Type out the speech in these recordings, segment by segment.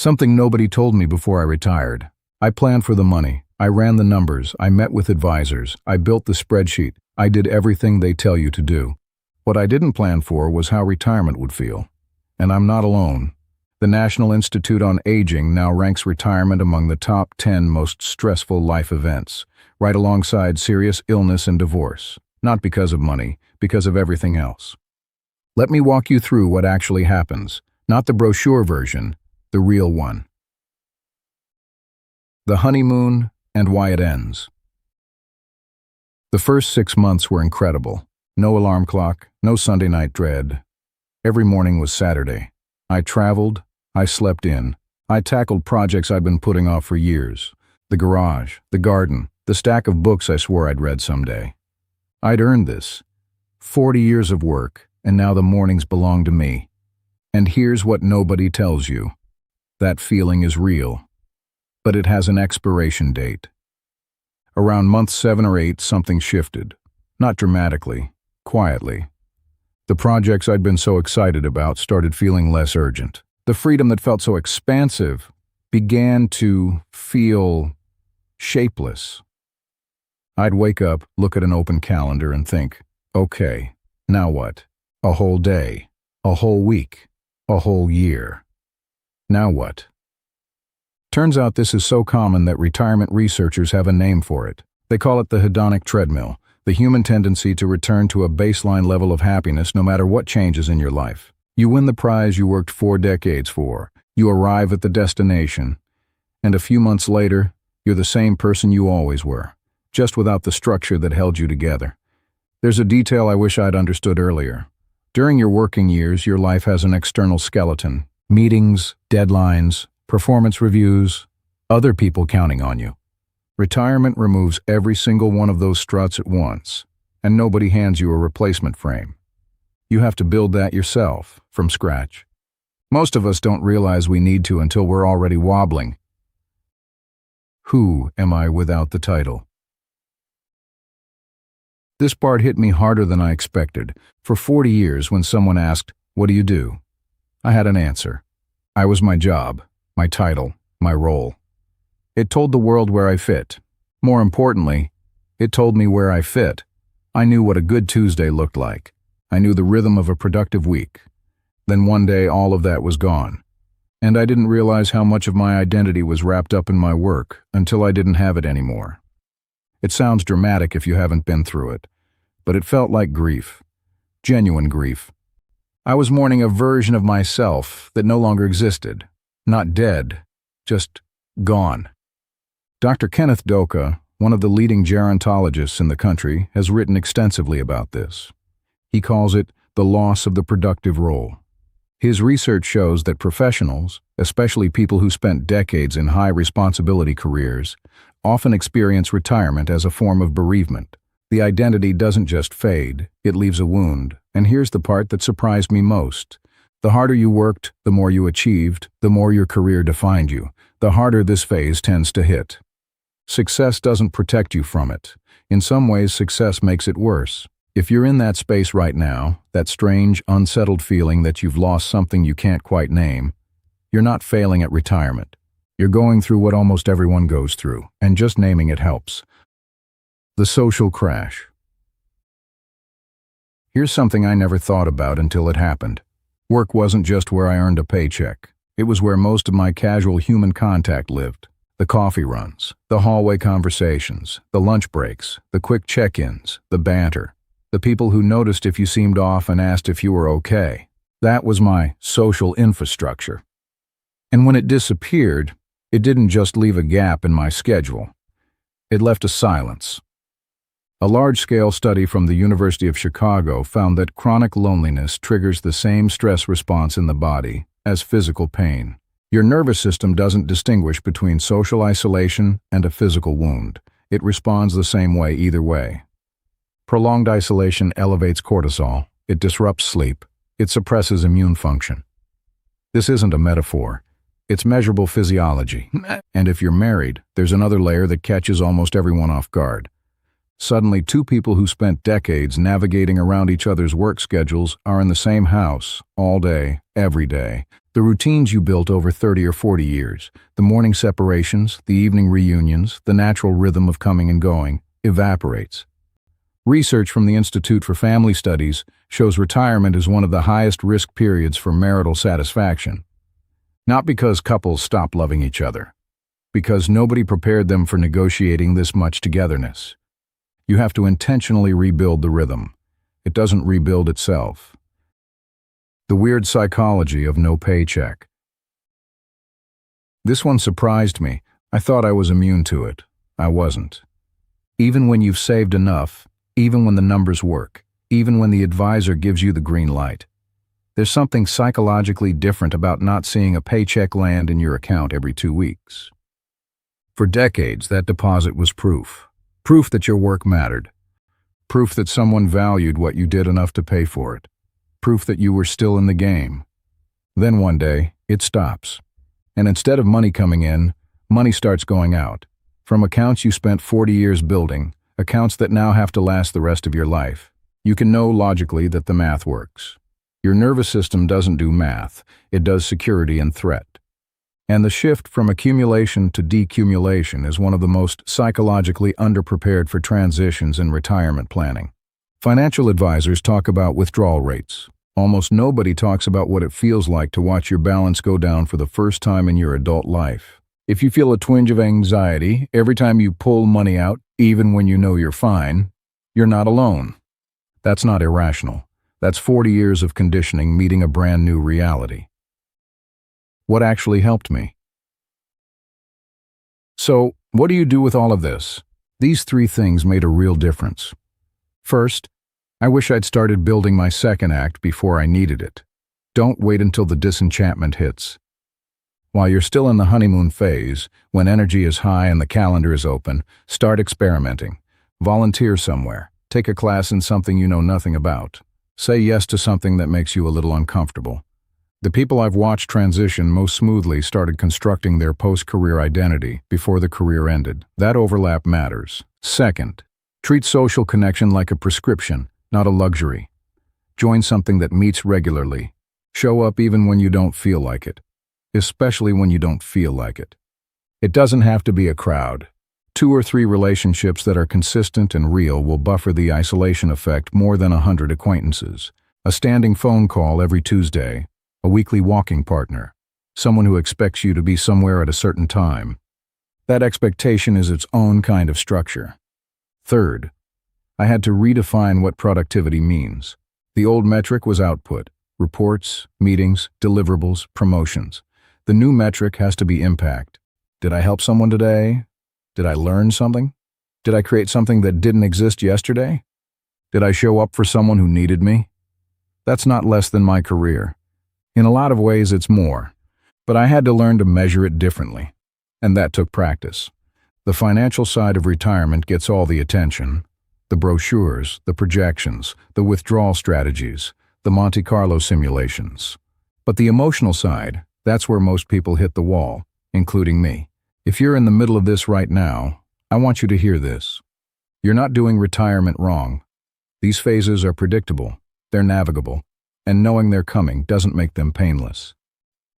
Something nobody told me before I retired. I planned for the money. I ran the numbers. I met with advisors. I built the spreadsheet. I did everything they tell you to do. What I didn't plan for was how retirement would feel. And I'm not alone. The National Institute on Aging now ranks retirement among the top 10 most stressful life events, right alongside serious illness and divorce. Not because of money, because of everything else. Let me walk you through what actually happens, not the brochure version, the real one. The honeymoon and why it ends. The first 6 months were incredible. No alarm clock, no Sunday night dread. Every morning was Saturday. I traveled, I slept in. I tackled projects I'd been putting off for years. The garage, the garden, the stack of books I swore I'd read someday. I'd earned this. 40 years of work, and now the mornings belong to me. And here's what nobody tells you. That feeling is real. But it has an expiration date. Around month 7 or 8, something shifted. Not dramatically, quietly. The projects I'd been so excited about started feeling less urgent. The freedom that felt so expansive began to feel shapeless. I'd wake up, look at an open calendar, and think, okay, now what? A whole day, a whole week, a whole year. Now what? Turns out this is so common that retirement researchers have a name for it. They call it the hedonic treadmill, the human tendency to return to a baseline level of happiness no matter what changes in your life. You win the prize you worked 4 decades for, you arrive at the destination, and a few months later, you're the same person you always were, just without the structure that held you together. There's a detail I wish I'd understood earlier. During your working years, your life has an external skeleton. Meetings, deadlines, performance reviews, other people counting on you. Retirement removes every single one of those struts at once, and nobody hands you a replacement frame. You have to build that yourself, from scratch. Most of us don't realize we need to until we're already wobbling. Who am I without the title? This part hit me harder than I expected. For 40 years, when someone asked, "What do you do?" I had an answer. I was my job, my title, my role. It told the world where I fit. More importantly, it told me where I fit. I knew what a good Tuesday looked like. I knew the rhythm of a productive week. Then one day, all of that was gone. And I didn't realize how much of my identity was wrapped up in my work until I didn't have it anymore. It sounds dramatic if you haven't been through it, but it felt like grief. Genuine grief. I was mourning a version of myself that no longer existed. Not dead, just gone. Dr. Kenneth Doka, one of the leading gerontologists in the country, has written extensively about this. He calls it the loss of the productive role. His research shows that professionals, especially people who spent decades in high-responsibility careers, often experience retirement as a form of bereavement. The identity doesn't just fade, it leaves a wound. And here's the part that surprised me most. The harder you worked, the more you achieved, the more your career defined you, the harder this phase tends to hit. Success doesn't protect you from it. In some ways, success makes it worse. If you're in that space right now, that strange, unsettled feeling that you've lost something you can't quite name, you're not failing at retirement. You're going through what almost everyone goes through, and just naming it helps. The social crash. Here's something I never thought about until it happened. Work wasn't just where I earned a paycheck. It was where most of my casual human contact lived. The coffee runs, the hallway conversations, the lunch breaks, the quick check-ins, the banter. The people who noticed if you seemed off and asked if you were okay. That was my social infrastructure. And when it disappeared, it didn't just leave a gap in my schedule. It left a silence. A large-scale study from the University of Chicago found that chronic loneliness triggers the same stress response in the body as physical pain. Your nervous system doesn't distinguish between social isolation and a physical wound. It responds the same way either way. Prolonged isolation elevates cortisol, it disrupts sleep, it suppresses immune function. This isn't a metaphor, it's measurable physiology. And if you're married, there's another layer that catches almost everyone off guard. Suddenly, 2 people who spent decades navigating around each other's work schedules are in the same house, all day, every day. The routines you built over 30 or 40 years, the morning separations, the evening reunions, the natural rhythm of coming and going, evaporates. Research from the Institute for Family Studies shows retirement is one of the highest risk periods for marital satisfaction. Not because couples stop loving each other, because nobody prepared them for negotiating this much togetherness. You have to intentionally rebuild the rhythm. It doesn't rebuild itself. The weird psychology of no paycheck. This one surprised me. I thought I was immune to it. I wasn't. Even when you've saved enough, even when the numbers work, even when the advisor gives you the green light, there's something psychologically different about not seeing a paycheck land in your account every 2 weeks. For decades, that deposit was proof. Proof that your work mattered. Proof that someone valued what you did enough to pay for it. Proof that you were still in the game. Then one day, it stops. And instead of money coming in, money starts going out. From accounts you spent 40 years building, accounts that now have to last the rest of your life. You can know logically that the math works. Your nervous system doesn't do math, it does security and threat. And the shift from accumulation to decumulation is one of the most psychologically underprepared for transitions in retirement planning. Financial advisors talk about withdrawal rates. Almost nobody talks about what it feels like to watch your balance go down for the first time in your adult life. If you feel a twinge of anxiety every time you pull money out, even when you know you're fine, you're not alone. That's not irrational. That's 40 years of conditioning meeting a brand new reality. What actually helped me? So, what do you do with all of this? These 3 things made a real difference. First, I wish I'd started building my second act before I needed it. Don't wait until the disenchantment hits. While you're still in the honeymoon phase, when energy is high and the calendar is open, start experimenting. Volunteer somewhere. Take a class in something you know nothing about. Say yes to something that makes you a little uncomfortable. The people I've watched transition most smoothly started constructing their post-career identity before the career ended. That overlap matters. Second, treat social connection like a prescription, not a luxury. Join something that meets regularly. Show up even when you don't feel like it, especially when you don't feel like it. It doesn't have to be a crowd. 2 or 3 relationships that are consistent and real will buffer the isolation effect more than 100 acquaintances. A standing phone call every Tuesday, a weekly walking partner, someone who expects you to be somewhere at a certain time. That expectation is its own kind of structure. Third, I had to redefine what productivity means. The old metric was output, reports, meetings, deliverables, promotions. The new metric has to be impact. Did I help someone today? Did I learn something? Did I create something that didn't exist yesterday? Did I show up for someone who needed me? That's not less than my career. In a lot of ways, it's more. But I had to learn to measure it differently. And that took practice. The financial side of retirement gets all the attention. The brochures, the projections, the withdrawal strategies, the Monte Carlo simulations. But the emotional side, that's where most people hit the wall, including me. If you're in the middle of this right now, I want you to hear this. You're not doing retirement wrong. These phases are predictable, they're navigable, and knowing they're coming doesn't make them painless.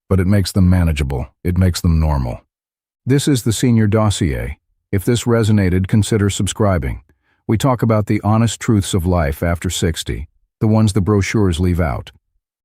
But it makes them manageable, it makes them normal. This is the Senior Dossier. If this resonated, consider subscribing. We talk about the honest truths of life after 60, the ones the brochures leave out.